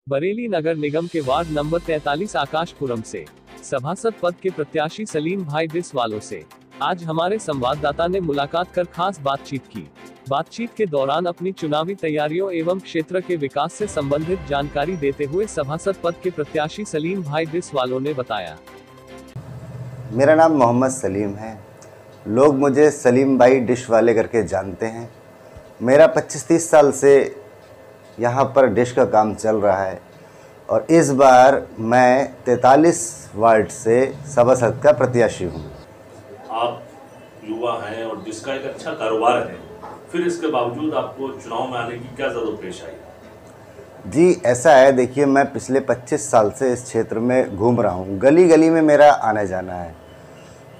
बरेली नगर निगम के ward number 43 आकाशपुरम से सभासद पद के प्रत्याशी सलीम भाई बिस्वालों से आज हमारे संवाददाता ने मुलाकात कर खास बातचीत की। बातचीत के दौरान अपनी चुनावी तैयारियों एवं क्षेत्र के विकास से संबंधित जानकारी देते हुए सभासद पद के प्रत्याशी सलीम भाई बिस्वालों ने बताया। मेरा नाम मोहम्मद सलीम है। लोग मुझे सलीम भाई डिश वाले करके जानते हैं। मेरा 25-30 साल से यहाँ पर डिश का काम चल रहा है और इस बार मैं 43 वार्ड से सभासद का प्रत्याशी हूँ। आप युवा हैं और डिश का एक अच्छा कारोबार है, फिर इसके बावजूद आपको चुनाव में आने की क्या ज़रूरत पेश आई? जी ऐसा है, देखिए मैं पिछले 25 साल से इस क्षेत्र में घूम रहा हूँ। गली गली में मेरा आना जाना है,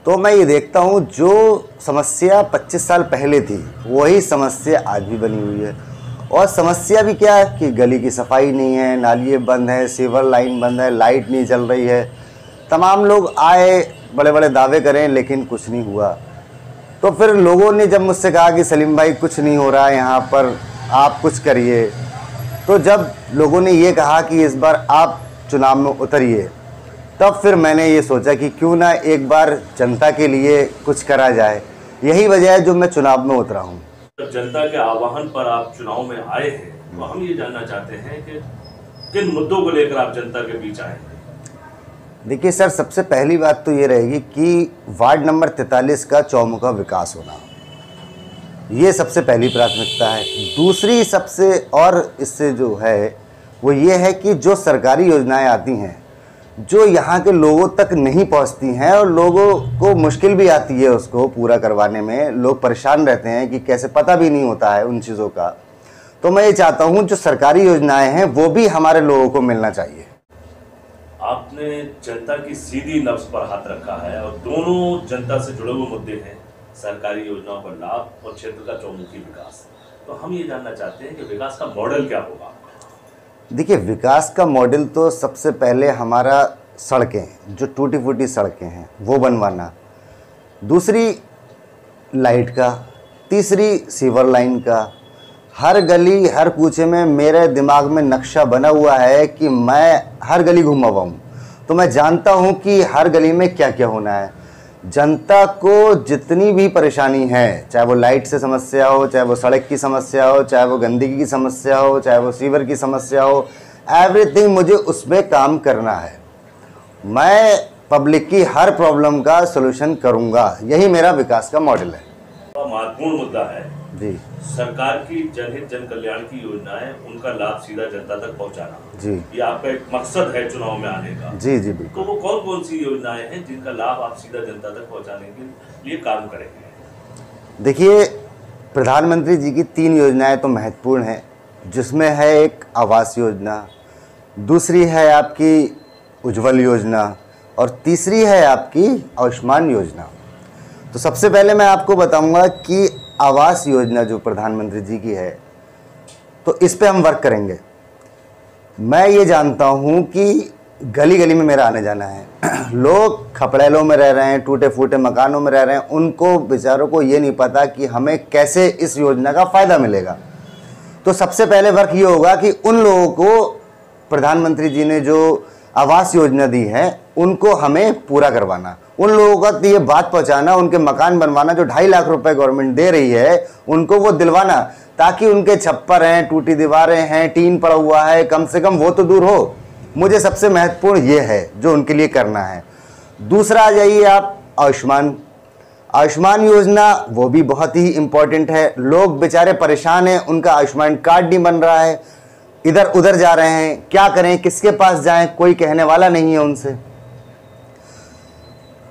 तो मैं ये देखता हूँ जो समस्या 25 साल पहले थी वही समस्या आज भी बनी हुई है। और समस्या भी क्या है कि गली की सफाई नहीं है, नालियाँ बंद है, सीवर लाइन बंद है, लाइट नहीं चल रही है। तमाम लोग आए, बड़े बड़े दावे करें, लेकिन कुछ नहीं हुआ। तो फिर लोगों ने जब मुझसे कहा कि सलीम भाई कुछ नहीं हो रहा है यहाँ पर, आप कुछ करिए, तो जब लोगों ने ये कहा कि इस बार आप चुनाव में उतरिए, तब फिर मैंने ये सोचा कि क्यों ना एक बार जनता के लिए कुछ करा जाए। यही वजह है जो मैं चुनाव में उतरा हूँ। जनता के आह्वान पर आप चुनाव में आए हैं, तो हम ये जानना चाहते हैं कि किन मुद्दों को लेकर आप जनता के बीच आए हैं? देखिए सर, सबसे पहली बात तो ये रहेगी कि वार्ड नंबर 43 का चौमुखा विकास होना, ये सबसे पहली प्राथमिकता है। दूसरी सबसे और इससे जो है वो ये है कि जो सरकारी योजनाएं आती हैं जो यहाँ के लोगों तक नहीं पहुँचती हैं और लोगों को मुश्किल भी आती है उसको पूरा करवाने में, लोग परेशान रहते हैं कि कैसे, पता भी नहीं होता है उन चीज़ों का। तो मैं ये चाहता हूँ जो सरकारी योजनाएं हैं वो भी हमारे लोगों को मिलना चाहिए। आपने जनता की सीधी नब्ज पर हाथ रखा है और दोनों जनता से जुड़े हुए मुद्दे हैं, सरकारी योजनाओं का लाभ और क्षेत्र का चौमुखी विकास। तो हम ये जानना चाहते हैं कि विकास का मॉडल क्या होगा? देखिए, विकास का मॉडल तो सबसे पहले हमारा सड़कें, जो टूटी फूटी सड़कें हैं वो बनवाना, दूसरी लाइट का, तीसरी सीवर लाइन का। हर गली हर कूचे में मेरे दिमाग में नक्शा बना हुआ है कि मैं हर गली घूमा हुआ हूँ, तो मैं जानता हूँ कि हर गली में क्या क्या होना है। जनता को जितनी भी परेशानी है, चाहे वो लाइट से समस्या हो, चाहे वो सड़क की समस्या हो, चाहे वो गंदगी की समस्या हो, चाहे वो सीवर की समस्या हो, एवरीथिंग मुझे उसमें काम करना है। मैं पब्लिक की हर प्रॉब्लम का सलूशन करूंगा, यही मेरा विकास का मॉडल है। महत्वपूर्ण मुद्दा है जी, सरकार की जनहित जन कल्याण की योजनाएं, उनका लाभ सीधा जनता तक पहुंचाना। जी, ये आपका एक मकसद है चुनाव में आने का। जी जी बिल्कुल। तो वो कौन कौन सी योजनाएं हैं जिनका लाभ आप सीधा जनता तक पहुंचाने के लिए काम करेंगे? देखिए, प्रधानमंत्री जी की 3 योजनाएं तो महत्वपूर्ण हैं, जिसमें है एक आवास योजना, दूसरी है आपकी उज्ज्वल योजना और तीसरी है आपकी आयुष्मान योजना। तो सबसे पहले मैं आपको बताऊंगा कि आवास योजना जो प्रधानमंत्री जी की है, तो इस पे हम वर्क करेंगे। मैं ये जानता हूँ कि गली गली में मेरा आने जाना है। लोग खपड़ेलों में रह रहे हैं, टूटे फूटे मकानों में रह रहे हैं, उनको बेचारों को ये नहीं पता कि हमें कैसे इस योजना का फ़ायदा मिलेगा। तो सबसे पहले वर्क ये होगा कि उन लोगों को प्रधानमंत्री जी ने जो आवास योजना दी है उनको हमें पूरा करवाना, उन लोगों तक ये बात पहुंचाना, उनके मकान बनवाना, जो 2.5 लाख रुपए गवर्नमेंट दे रही है उनको वो दिलवाना, ताकि उनके छप्पर हैं, टूटी दीवारें हैं, टीन पड़ा हुआ है, कम से कम वो तो दूर हो। मुझे सबसे महत्वपूर्ण ये है जो उनके लिए करना है। दूसरा आ जाइए आप आयुष्मान योजना, वो भी बहुत ही इम्पोर्टेंट है। लोग बेचारे परेशान हैं, उनका आयुष्मान कार्ड नहीं बन रहा है, इधर उधर जा रहे हैं, क्या करें, किसके पास जाएं, कोई कहने वाला नहीं है उनसे।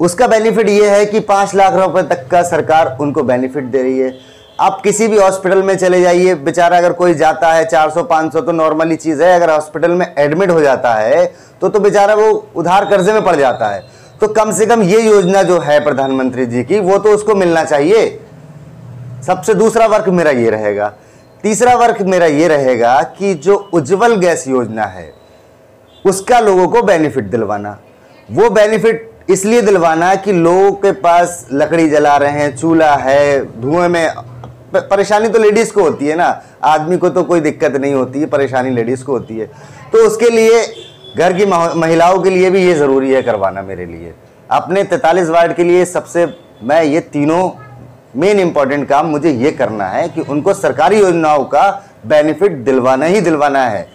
उसका बेनिफिट ये है कि 5 लाख रुपए तक का सरकार उनको बेनिफिट दे रही है। आप किसी भी हॉस्पिटल में चले जाइए, बेचारा अगर कोई जाता है 400-500 तो नॉर्मली चीज़ है, अगर हॉस्पिटल में एडमिट हो जाता है तो बेचारा वो उधार कर्जे में पड़ जाता है। तो कम से कम ये योजना जो है प्रधानमंत्री जी की, वो तो उसको मिलना चाहिए। सबसे दूसरा वर्क मेरा ये रहेगा। तीसरा वर्क मेरा ये रहेगा कि जो उज्ज्वल गैस योजना है उसका लोगों को बेनिफिट दिलवाना। वो बेनिफिट इसलिए दिलवाना कि लोगों के पास लकड़ी जला रहे हैं, चूल्हा है, धुएं में परेशानी तो लेडीज़ को होती है ना, आदमी को तो कोई दिक्कत नहीं होती है, परेशानी लेडीज़ को होती है। तो उसके लिए घर की महिलाओं के लिए भी ये ज़रूरी है करवाना मेरे लिए। अपने 43 वार्ड के लिए सबसे मैं ये तीनों मेन इम्पॉर्टेंट काम मुझे ये करना है कि उनको सरकारी योजनाओं का बेनिफिट दिलवाना ही दिलवाना है।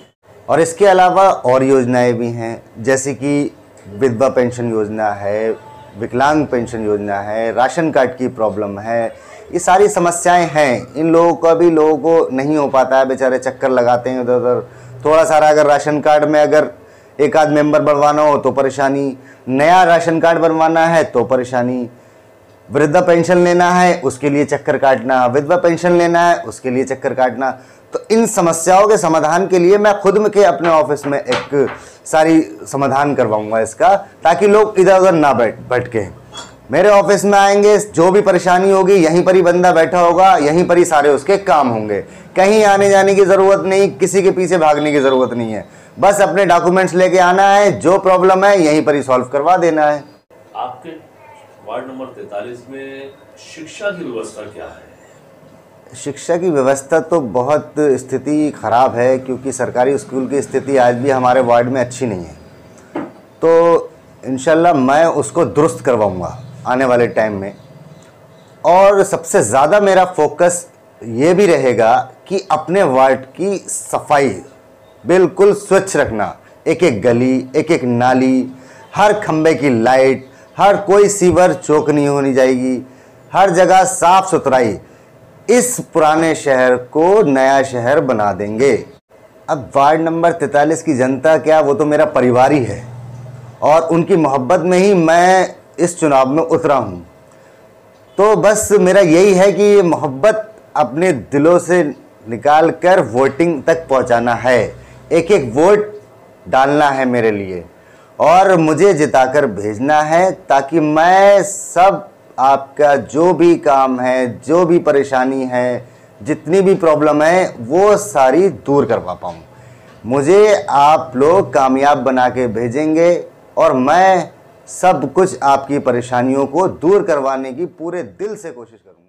और इसके अलावा और योजनाएं भी हैं, जैसे कि विधवा पेंशन योजना है, विकलांग पेंशन योजना है, राशन कार्ड की प्रॉब्लम है, ये सारी समस्याएं हैं। इन लोगों का भी, लोगों को नहीं हो पाता है, बेचारे चक्कर लगाते हैं इधर उधर। थोड़ा सारा अगर राशन कार्ड में अगर एक आध मेंबर बनवाना हो तो परेशानी, नया राशन कार्ड बनवाना है तो परेशानी, वृद्धा पेंशन लेना है उसके लिए चक्कर काटना, विधवा पेंशन लेना है उसके लिए चक्कर काटना। तो इन समस्याओं के समाधान के लिए मैं खुद में के अपने ऑफिस में एक सारी समाधान करवाऊंगा इसका, ताकि लोग इधर उधर ना भटके। मेरे ऑफिस में आएंगे, जो भी परेशानी होगी यहीं पर ही बंदा बैठा होगा, यहीं पर ही सारे उसके काम होंगे। कहीं आने जाने की ज़रूरत नहीं, किसी के पीछे भागने की ज़रूरत नहीं है। बस अपने डॉक्यूमेंट्स लेके आना है, जो प्रॉब्लम है यहीं पर ही सॉल्व करवा देना है। आपके वार्ड नंबर 43 में शिक्षा की व्यवस्था क्या है? शिक्षा की व्यवस्था तो बहुत स्थिति ख़राब है, क्योंकि सरकारी स्कूल की स्थिति आज भी हमारे वार्ड में अच्छी नहीं है। तो इंशाल्लाह मैं उसको दुरुस्त करवाऊंगा आने वाले टाइम में। और सबसे ज़्यादा मेरा फोकस ये भी रहेगा कि अपने वार्ड की सफाई बिल्कुल स्वच्छ रखना। एक एक गली, एक एक नाली, हर खंबे की लाइट, हर कोई सीवर चौक नहीं होनी जाएगी, हर जगह साफ सुथराई। इस पुराने शहर को नया शहर बना देंगे। अब वार्ड नंबर 43 की जनता क्या, वो तो मेरा परिवार ही है, और उनकी मोहब्बत में ही मैं इस चुनाव में उतरा हूँ। तो बस मेरा यही है कि ये मोहब्बत अपने दिलों से निकाल कर वोटिंग तक पहुँचाना है। एक एक वोट डालना है मेरे लिए और मुझे जिताकर भेजना है, ताकि मैं सब आपका जो भी काम है, जो भी परेशानी है, जितनी भी प्रॉब्लम है, वो सारी दूर करवा पाऊँ। मुझे आप लोग कामयाब बना के भेजेंगे और मैं सब कुछ आपकी परेशानियों को दूर करवाने की पूरे दिल से कोशिश करूँगा।